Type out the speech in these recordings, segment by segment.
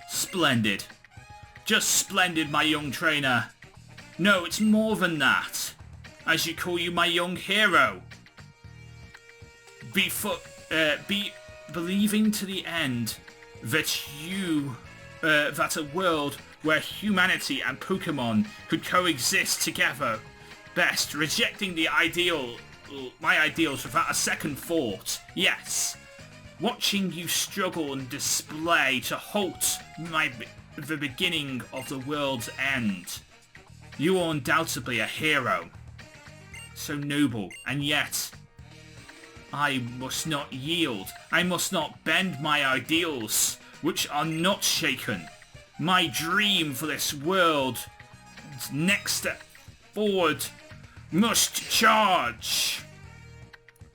Splendid. Just splendid, my young trainer. No, it's more than that. I should call you my young hero. Believing to the end that that a world where humanity and Pokémon could coexist together best, rejecting my ideals without a second thought. Yes. Watching you struggle and display to halt the beginning of the world's end. You are undoubtedly a hero. So noble, and yet I must not yield. I must not bend my ideals, which are not shaken. My dream for this world, next step forward, must charge.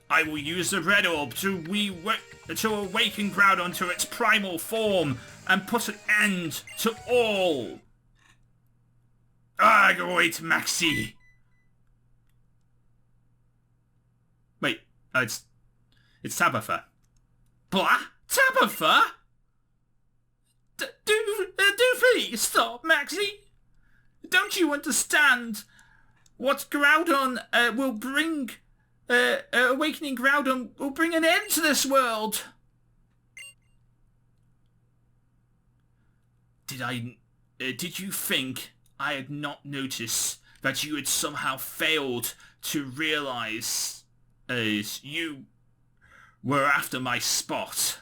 I will use the red orb to awaken Groudon to its primal form and put an end to all. Go wait, Maxi. Wait, it's Tabitha. Blah? Tabitha? Do please stop, Maxi. Don't you understand what Groudon will bring? Awakening Groudon will bring an end to this world. Did you think I had not noticed that you had somehow failed to realize you were after my spot?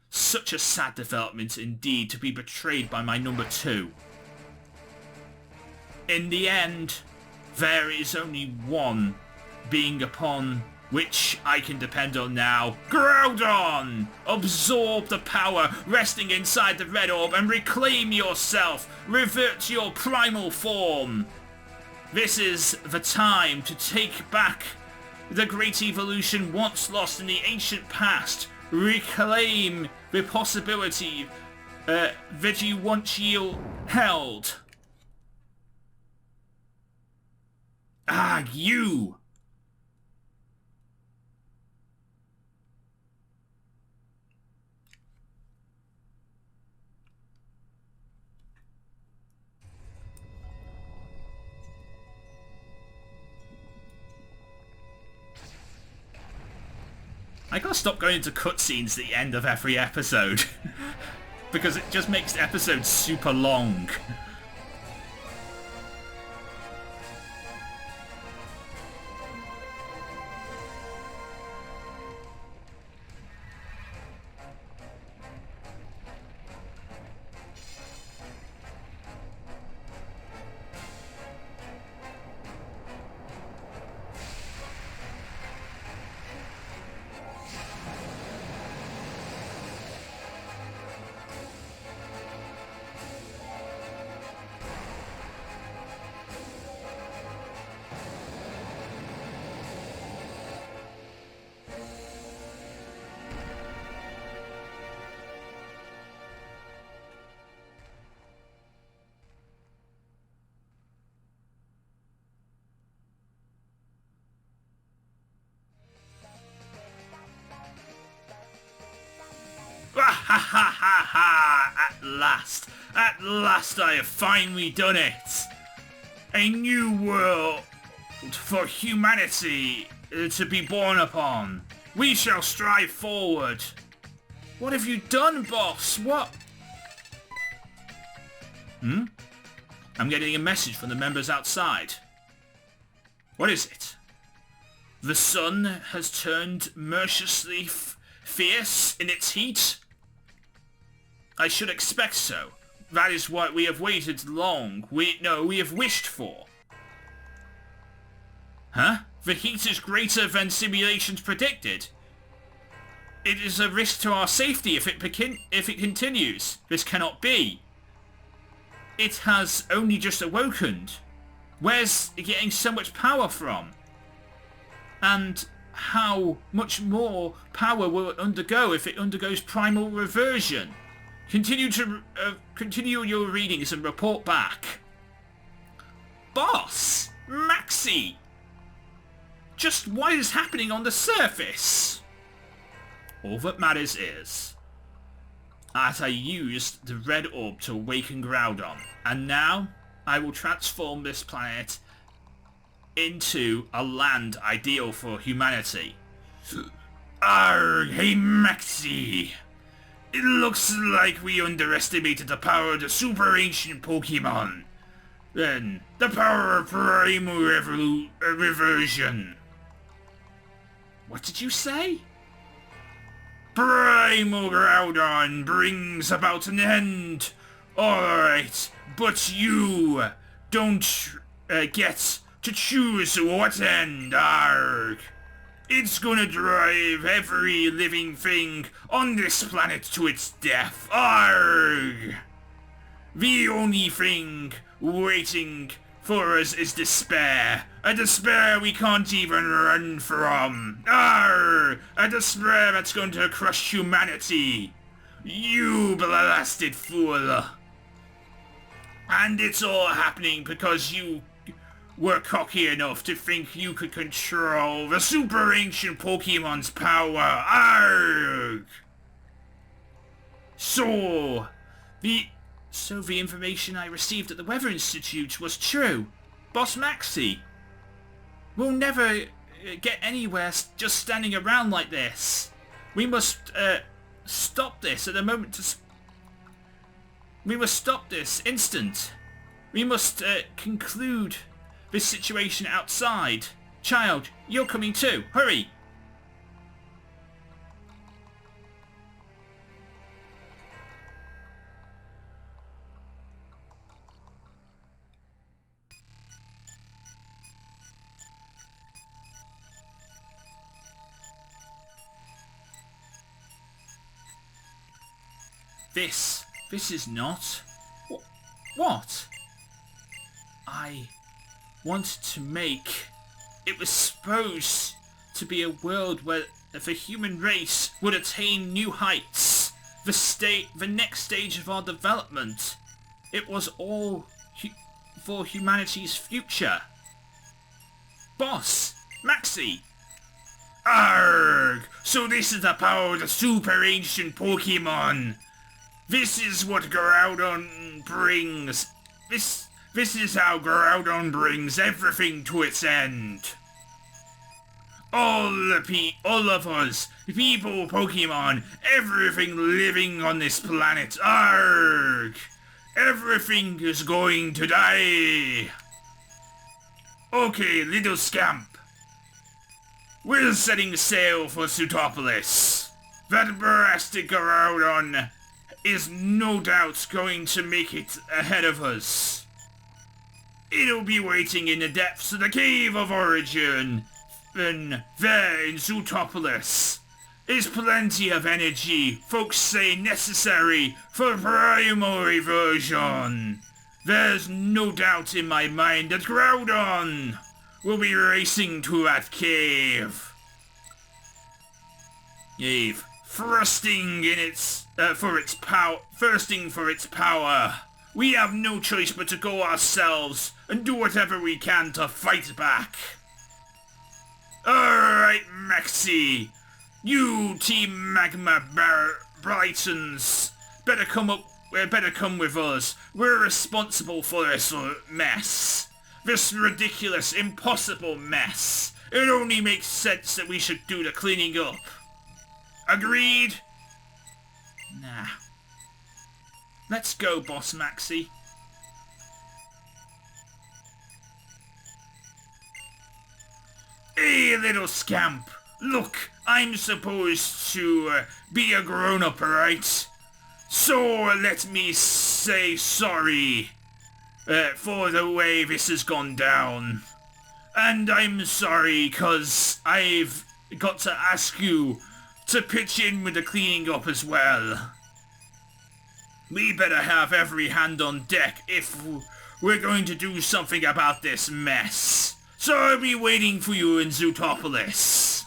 Such a sad development indeed, to be betrayed by my number 2. In the end, there is only one being upon which I can depend on now. Groudon! Absorb the power resting inside the red orb and reclaim yourself. Revert to your primal form. This is the time to take back the great evolution once lost in the ancient past. Reclaim the possibility that you once held. You! I gotta stop going into cutscenes at the end of every episode. Because it just makes episodes super long. Ha ha ha ha! At last I have finally done it! A new world for humanity to be born upon. We shall strive forward. What have you done, boss? What? I'm getting a message from the members outside. What is it? The sun has turned mercilessly fierce in its heat? I should expect so. That is what we have waited long. We have wished for. Huh? The heat is greater than simulations predicted. It is a risk to our safety if it continues. This cannot be. It has only just awokened. Where's it getting so much power from? And how much more power will it undergo if it undergoes primal reversion? Continue your readings and report back. Boss! Maxi! just what is happening on the surface. All that matters is that I used the red orb to awaken Groudon, and now I will transform this planet into a land ideal for humanity. Arrgh, hey Maxie! It looks like we underestimated the power of the super ancient Pokémon. Then, the power of Primal Reversion. What did you say? Primal Groudon brings about an end. Alright, but you don't get to choose what end, Arrgh. It's gonna drive every living thing on this planet to its death, Arrgh. The only thing waiting for us is despair. A despair we can't even run from. Arrgh! A despair that's going to crush humanity. You blasted fool. And it's all happening because you were cocky enough to think you could control the super ancient Pokemon's power. Arrgh! So the information I received at the Weather Institute was true. Boss Maxie. We'll never get anywhere just standing around like this. We must stop this at the moment. We must stop this instant. We must conclude this situation outside. Child, you're coming too. Hurry! This is not... What? I wanted to make... It was supposed to be a world where the human race would attain new heights. The next stage of our development. It was all for humanity's future. Boss! Maxie! Arrgh! So this is the power of the super ancient Pokémon! This is what Groudon brings. This is how Groudon brings everything to its end. All of us, people, Pokemon, everything living on this planet, Arrgh! Everything is going to die. Okay, little scamp. We're setting sail for Zootopolis. That blasted Groudon is no doubt going to make it ahead of us. It'll be waiting in the depths of the Cave of Origin. Then there in Zootopolis is plenty of energy folks say necessary for primal reversion. There's no doubt in my mind that Groudon will be racing to that cave. Thirsting for its power. We have no choice but to go ourselves and do whatever we can to fight back. Alright, Maxie. You Team Magma Brightons better come with us. We're responsible for this mess. This ridiculous, impossible mess. It only makes sense that we should do the cleaning up. Agreed? Nah. Let's go, Boss Maxie. Hey, little scamp. Look, I'm supposed to be a grown-up, right? So let me say sorry for the way this has gone down. And I'm sorry, 'cause I've got to ask you to pitch in with the cleaning up as well. We better have every hand on deck if we're going to do something about this mess. So I'll be waiting for you in Zootopolis.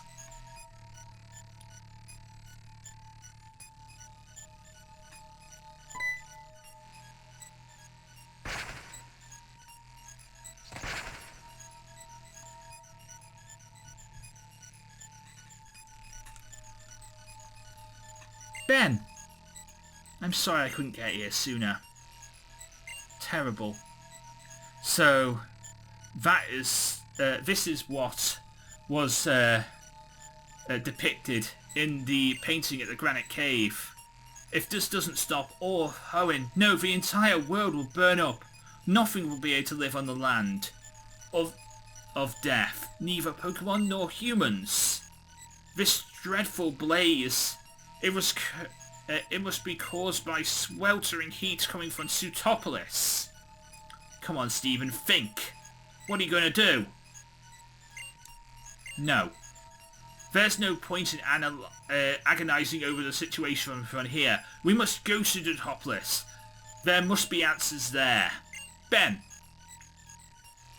Ben, I'm sorry I couldn't get here sooner. Terrible. So, that is, this is what was depicted in the painting at the Granite Cave. If this doesn't stop, Owen, no, the entire world will burn up. Nothing will be able to live on the land of death, neither Pokemon nor humans. This dreadful blaze, it must be caused by sweltering heat coming from Sutopolis. Come on, Stephen, think. What are you going to do? No. There's no point in agonizing over the situation from here. We must go to Sutopolis. There must be answers there. Ben,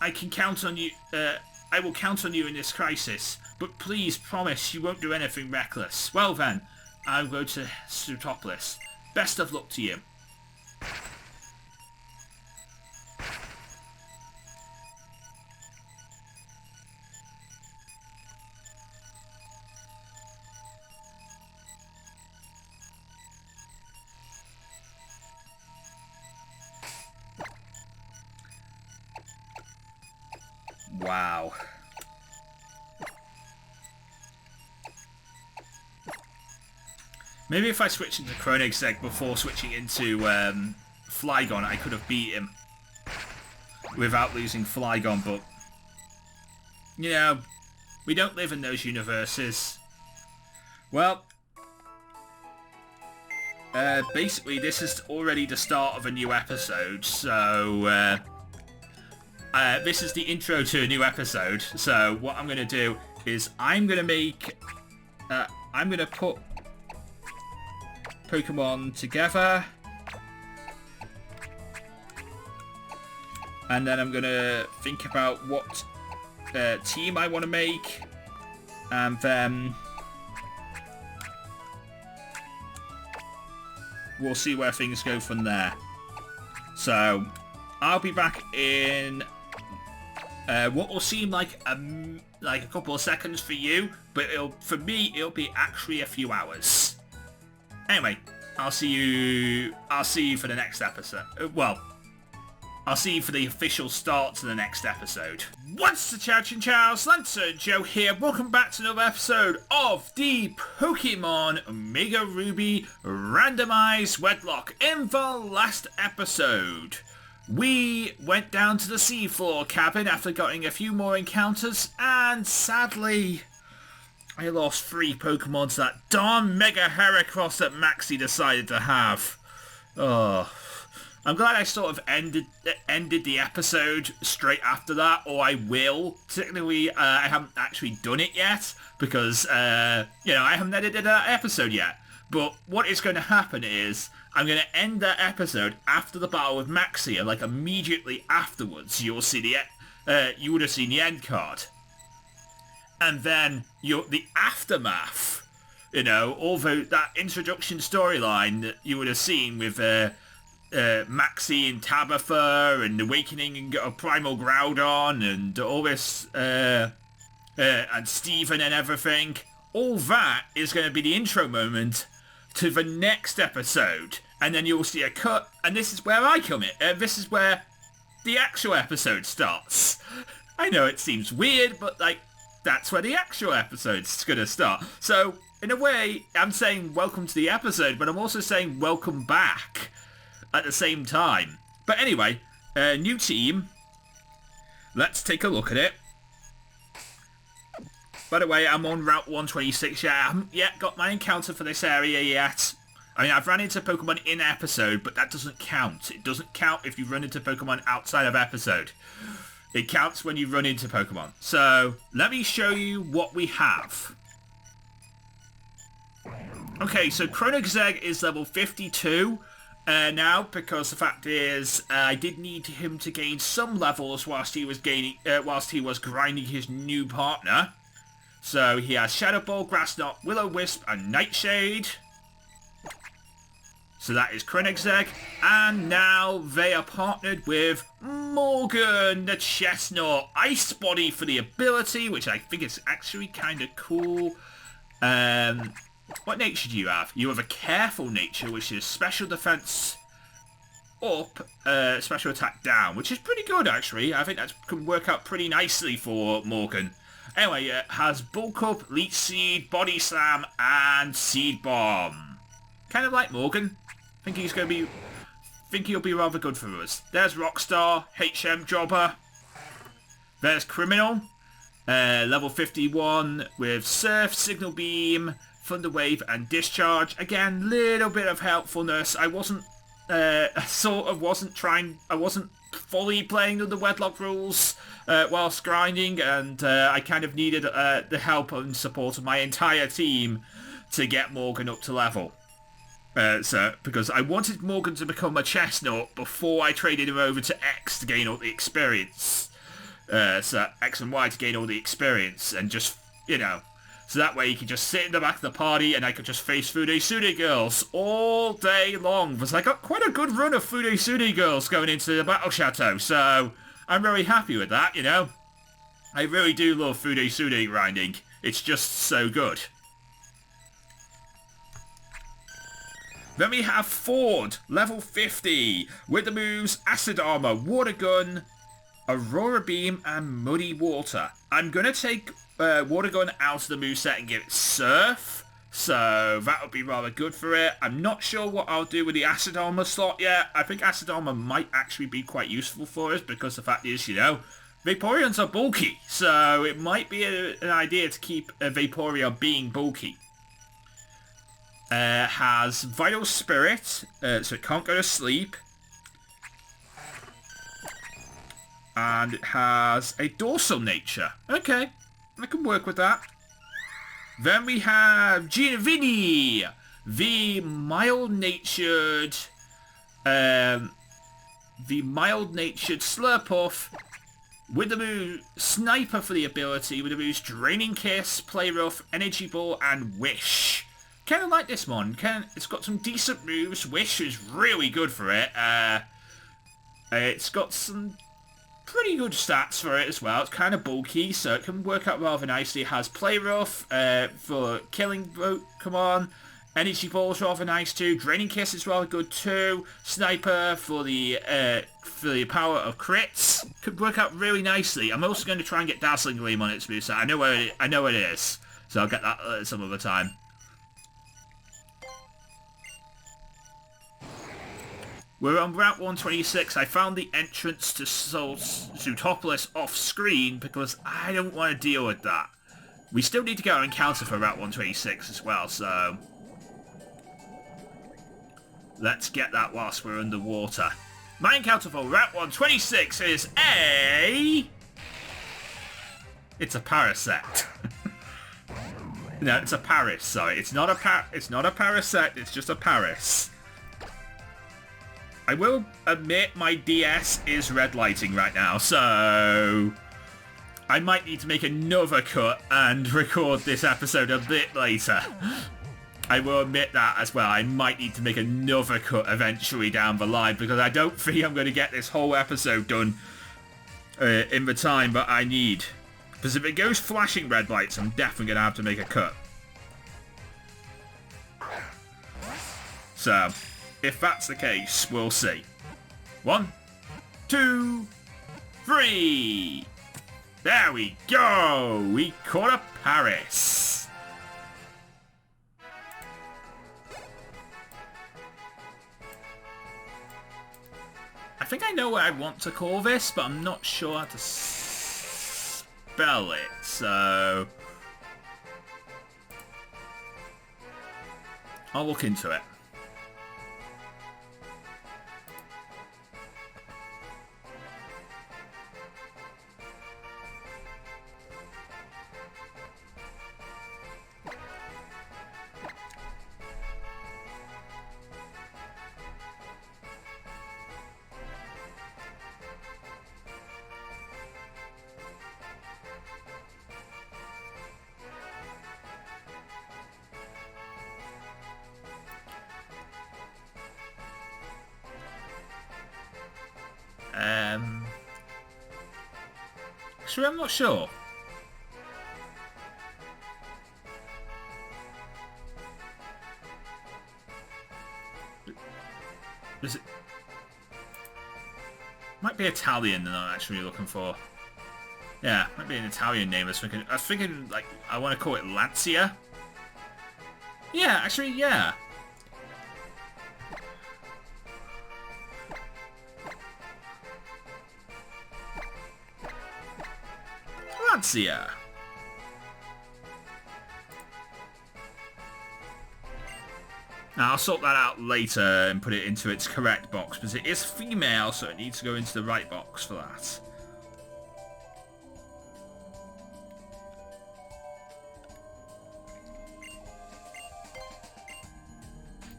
I can count on you. I will count on you in this crisis, but please promise you won't do anything reckless. Well then, I'll go to Sutopolis. Best of luck to you. Wow. Maybe if I switched into Koenigsegg before switching into Flygon, I could have beat him without losing Flygon, but you know, we don't live in those universes. Well, basically this is already the start of a new episode, so this is the intro to a new episode. So what I'm going to do is I'm going to put Pokemon together, and then I'm going to think about what team I want to make, and then we'll see where things go from there. So I'll be back in what will seem like a couple of seconds for you, but for me it'll be actually a few hours. Anyway, I'll see you for the next episode. Well, I'll see you for the official start to the next episode. What's the Chow Chinchou? LanturnJoe here. Welcome back to another episode of the Pokemon Omega Ruby Randomizer Wedlocke. In the last episode, we went down to the seafloor cabin after getting a few more encounters, and sadly, I lost 3 Pokemon to that darn Mega Heracross that Maxie decided to have. Oh, I'm glad I sort of ended the episode straight after that, or I will. Technically, I haven't actually done it yet, because, I haven't edited that episode yet. But what is going to happen is, I'm going to end that episode after the battle with Maxie, and like immediately afterwards, you'll see you would have seen the end card. And then the aftermath, although that introduction storyline that you would have seen with Maxie and Tabitha and Awakening of Primal Groudon and all this, and Steven and everything, all that is going to be the intro moment to the next episode. And then you'll see a cut, and this is where I come in. This is where the actual episode starts. I know it seems weird, but that's where the actual episode's gonna start. So, in a way, I'm saying welcome to the episode, but I'm also saying welcome back at the same time. But anyway, new team. Let's take a look at it. By the way, I'm on Route 126 yet. I haven't yet got my encounter for this area yet. I mean, I've run into Pokemon in episode, but that doesn't count. It doesn't count if you run into Pokemon outside of episode. It counts when you run into Pokemon. So, let me show you what we have. Okay, so Koenigsegg is level 52 now, because the fact is, I did need him to gain some levels whilst he was grinding his new partner. So he has Shadow Ball, Grass Knot, Will-O-Wisp, and Nightshade. So that is Koenigsegg, and now they are partnered with Morgan the Chestnut. Ice Body for the ability, which I think is actually kind of cool. What nature do you have? You have a careful nature, which is special defense up, special attack down, which is pretty good actually. I think that could work out pretty nicely for Morgan. Anyway, it has bulk up, leech seed, body slam, and seed bomb. Kind of like Morgan. Think he'll be rather good for us. There's Rockstar, HM Jobber. There's Criminal, level 51 with Surf, Signal Beam, Thunder Wave, and Discharge. Again, little bit of helpfulness. I wasn't fully playing the Wedlocke rules whilst grinding, and I kind of needed the help and support of my entire team to get Morgan up to level. Because I wanted Morgan to become a chestnut before I traded him over to X to gain all the experience. So X and Y to gain all the experience, and just, so that way he could just sit in the back of the party and I could just face Fude girls all day long. Because I got quite a good run of Fude girls going into the Battle Chateau, so I'm very happy with that, I really do love Fude grinding. It's just so good. Then we have Ford, level 50, with the moves Acid Armor, Water Gun, Aurora Beam, and Muddy Water. I'm going to take Water Gun out of the moveset and give it Surf, so that would be rather good for it. I'm not sure what I'll do with the Acid Armor slot yet. I think Acid Armor might actually be quite useful for us, because the fact is, Vaporeons are bulky, so it might be an idea to keep a Vaporeon being bulky. Has Vital Spirit, so it can't go to sleep. And it has a dorsal nature. Okay, I can work with that. Then we have Ginevini, the mild-natured Slurpuff, with the move Sniper for the ability, with the moves Draining Kiss, Play Rough, Energy Ball, and Wish. Kind of like this one. It's got some decent moves. Wish is really good for it. It's got some pretty good stats for it as well. It's kind of bulky, so it can work out rather nicely. It has Play Rough for killing Pokemon. Energy Ball's rather nice too. Draining Kiss is rather good too. Sniper for the power of crits could work out really nicely. I'm also going to try and get Dazzling Gleam on its moveset. I know where it is, so I'll get that some other time. We're on Route 126. I found the entrance to Zootopolis off screen because I don't want to deal with that. We still need to get our encounter for Route 126 as well, so let's get that whilst we're underwater. My encounter for Route 126 is it's a Parasect. No, it's a Paris, sorry. It's not a Parasect, it's just a Paris. I will admit my DS is red lighting right now, so I might need to make another cut and record this episode a bit later. I will admit that as well. I might need to make another cut eventually down the line, because I don't think I'm going to get this whole episode done in the time that I need. Because if it goes flashing red lights, I'm definitely going to have to make a cut. So if that's the case, we'll see. 1, 2, 3. There we go. We caught a Paris. I think I know what I want to call this, but I'm not sure how to spell it, so I'll look into it. Actually, I'm not sure. Is it... Might be Italian that I'm actually looking for. Yeah, might be an Italian name. I was thinking, like, I want to call it Lancia. Yeah, actually, yeah. Lancia. Now, I'll sort that out later and put it into its correct box, because it is female, so it needs to go into the right box for that.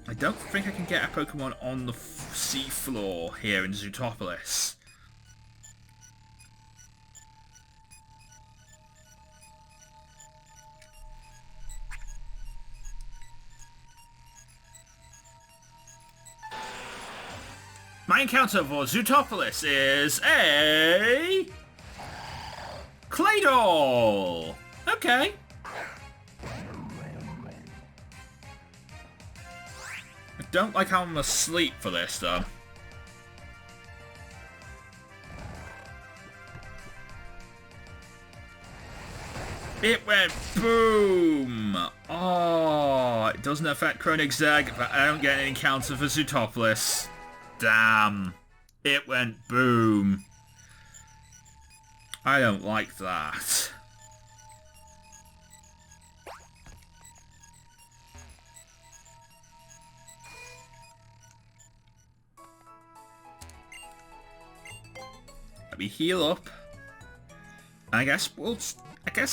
I don't think I can get a Pokemon on the seafloor here in Zootopolis. My encounter for Zootopolis is a... Claydol! Okay. I don't like how I'm asleep for this, though. It went boom! Oh, it doesn't affect Chronic Zeg, but I don't get an encounter for Zootopolis. Damn. It went boom. I don't like that. Let me heal up. I guess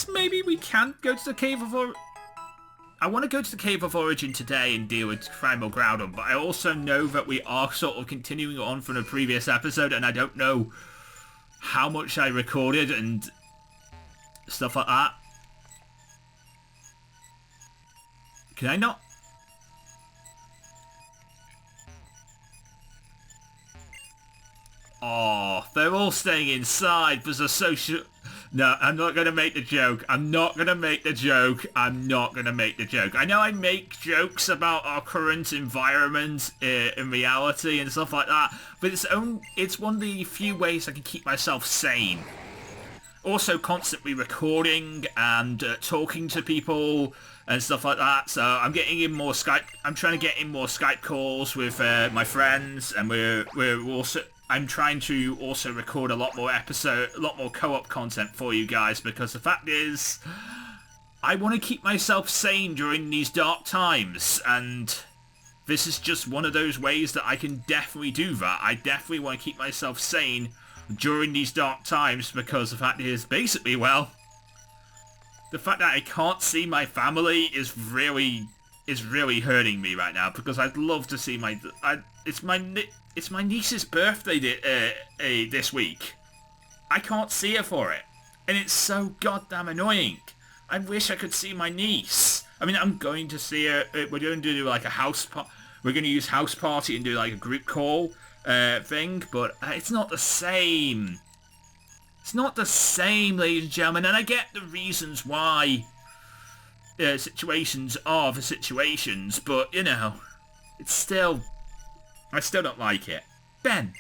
maybe we can go to the Cave of Origin. I want to go to the Cave of Origin today and deal with Primal Groudon, but I also know that we are sort of continuing on from the previous episode, and I don't know how much I recorded and stuff like that. Can I not? Oh, they're all staying inside. There's a social... No, I'm not going to make the joke. I'm not going to make the joke. I'm not going to make the joke. I know I make jokes about our current environment in reality and stuff like that, but it's one of the few ways I can keep myself sane. Also constantly recording and talking to people and stuff like that, so I'm getting in more Skype... I'm trying to get in more Skype calls with my friends, and we're also... I'm trying to also record a lot more co-op content for you guys, because the fact is, I want to keep myself sane during these dark times, and this is just one of those ways that I can definitely do that. I definitely want to keep myself sane during these dark times, because the fact is, basically, well, the fact that I can't see my family is really hurting me right now, because I'd love to see it's my niece's birthday this week. I can't see her for it. And it's so goddamn annoying. I wish I could see my niece. I mean, I'm going to see her. We're going to do like a we're going to use House Party and do like a group call thing. But it's not the same. It's not the same, ladies and gentlemen. And I get the reasons why situations are the situations. But, you know, it's still... I still don't like it. Ben!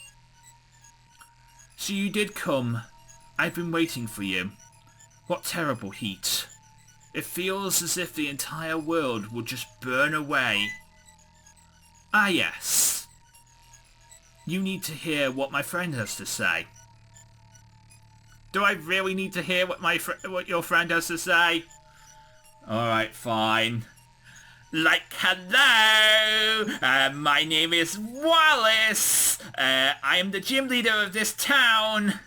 So you did come. I've been waiting for you. What terrible heat. It feels as if the entire world would just burn away. Ah yes. You need to hear what my friend has to say. Do I really need to hear what your friend has to say? Alright, fine. Like, hello! My name is Wallace! I am the gym leader of this town!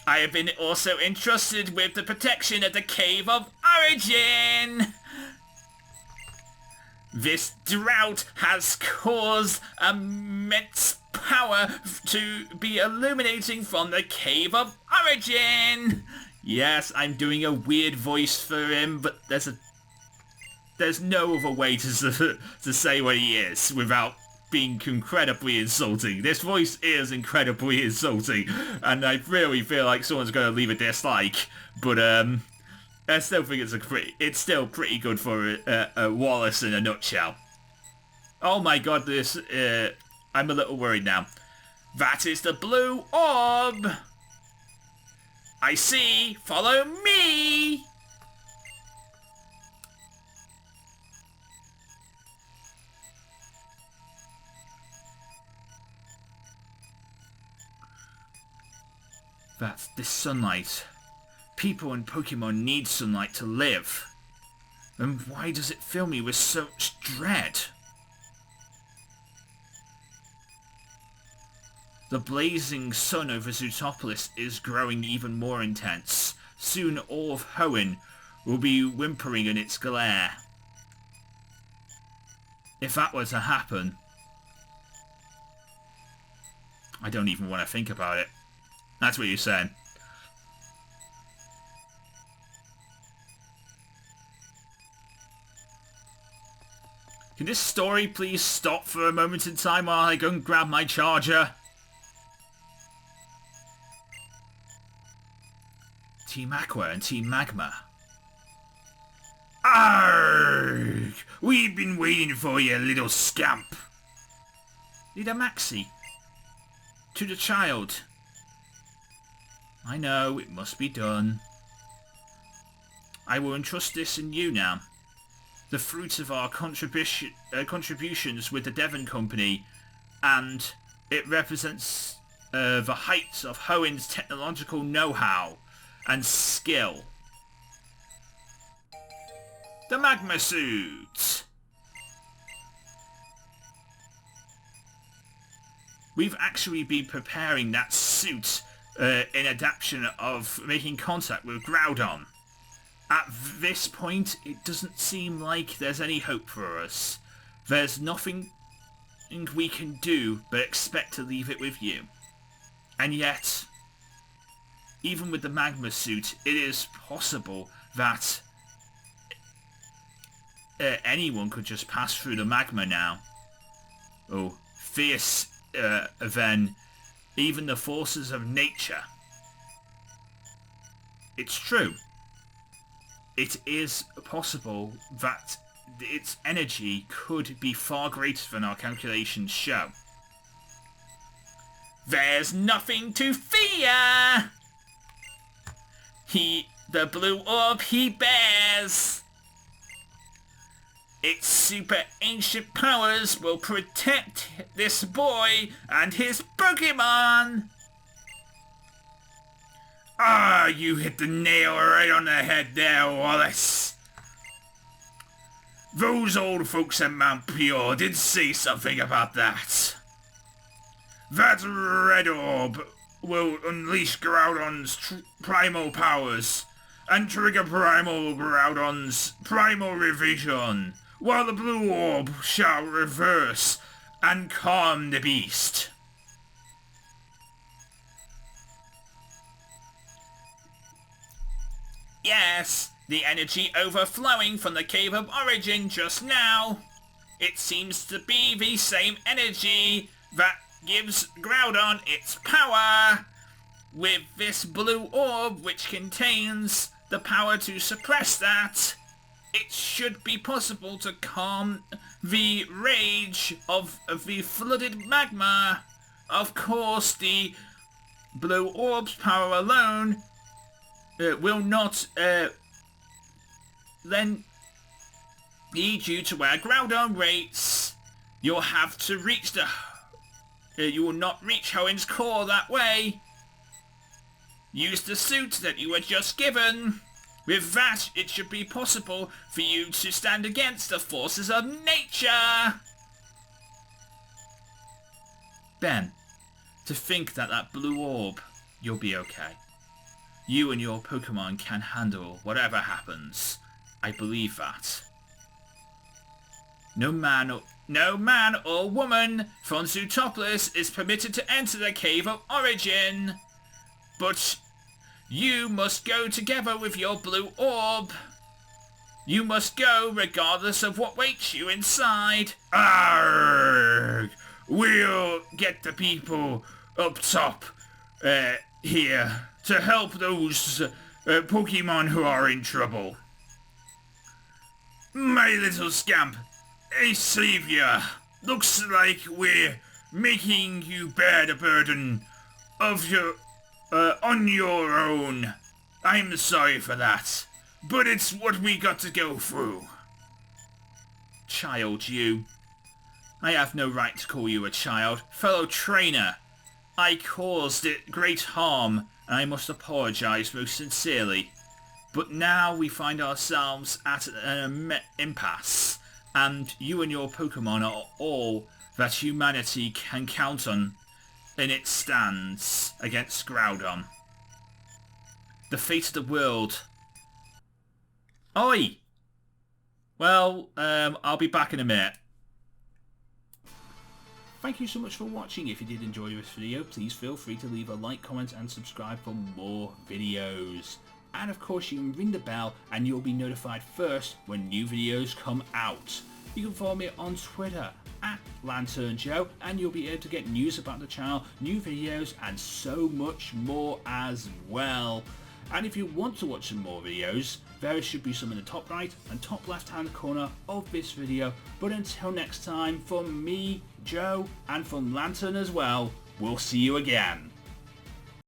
I have been also entrusted with the protection of the Cave of Origin! This drought has caused immense power to be illuminating from the Cave of Origin! Yes, I'm doing a weird voice for him, but there's no other way to say what he is without being incredibly insulting. This voice is incredibly insulting, and I really feel like someone's going to leave a dislike. But I still think it's still pretty good for Wallace in a nutshell. Oh my god, this, I'm a little worried now. That is the blue orb! I see! Follow me! That's this sunlight. People and Pokemon need sunlight to live. And why does it fill me with such dread? The blazing sun over Zootopolis is growing even more intense. Soon all of Hoenn will be whimpering in its glare. If that were to happen, I don't even want to think about it. That's what you're saying. Can this story please stop for a moment in time while I go and grab my charger? Team Aqua and Team Magma. Arrgh! We've been waiting for you, little scamp. Leader Maxie. To the child. I know, it must be done. I will entrust this in you now. The fruit of our contributions with the Devon Company, and it represents the heights of Hoenn's technological know-how and skill. The Magma Suit! We've actually been preparing that suit in adaptation of making contact with Groudon. At this point, it doesn't seem like there's any hope for us. There's nothing we can do but expect to leave it with you. And yet, even with the Magma Suit, it is possible that anyone could just pass through the magma now. Oh, fierce than even the forces of nature. It's true. It is possible that its energy could be far greater than our calculations show. There's nothing to fear! The blue orb he bears! Its super ancient powers will protect this boy and his Pokémon! Ah, you hit the nail right on the head there, Wallace. Those old folks at Mount Pure did say something about that. That red orb will unleash Groudon's primal powers and trigger primal Groudon's primal revision, while the blue orb shall reverse and calm the beast. Yes, the energy overflowing from the Cave of Origin just now. It seems to be the same energy that gives Groudon its power, with this blue orb which contains the power to suppress that. It should be possible to calm the rage of the flooded magma. Of course, the blue orb's power alone will not then lead you to where Groudon waits. You'll have to reach the... you will not reach Hoenn's core that way. Use the suit that you were just given. With that, it should be possible for you to stand against the forces of nature. Ben, to think that blue orb, you'll be okay. You and your Pokemon can handle whatever happens. I believe that. No man or woman from Zootopolis is permitted to enter the Cave of Origin. But you must go together with your blue orb. You must go regardless of what waits you inside. Arrgh! We'll get the people up top here to help those Pokemon who are in trouble. My little scamp, a savior, Looks like we're making you bear the burden of your on your own. I'm sorry for that, but it's what we got to go through. Child, you. I have no right to call you a child. Fellow trainer, I caused it great harm, and I must apologise most sincerely. But now we find ourselves at an impasse, and you and your Pokémon are all that humanity can count on in its stands against Groudon. The fate of the world. Oi! Well, I'll be back in a minute. Thank you so much for watching. If you did enjoy this video, please feel free to leave a like, comment and subscribe for more videos. And of course you can ring the bell and you'll be notified first when new videos come out. You can follow me on Twitter at LanturnJoe and you'll be able to get news about the channel, new videos and so much more as well. And if you want to watch some more videos, there should be some in the top right and top left hand corner of this video. But until next time, from me, Joe, and from Lantern as well, we'll see you again.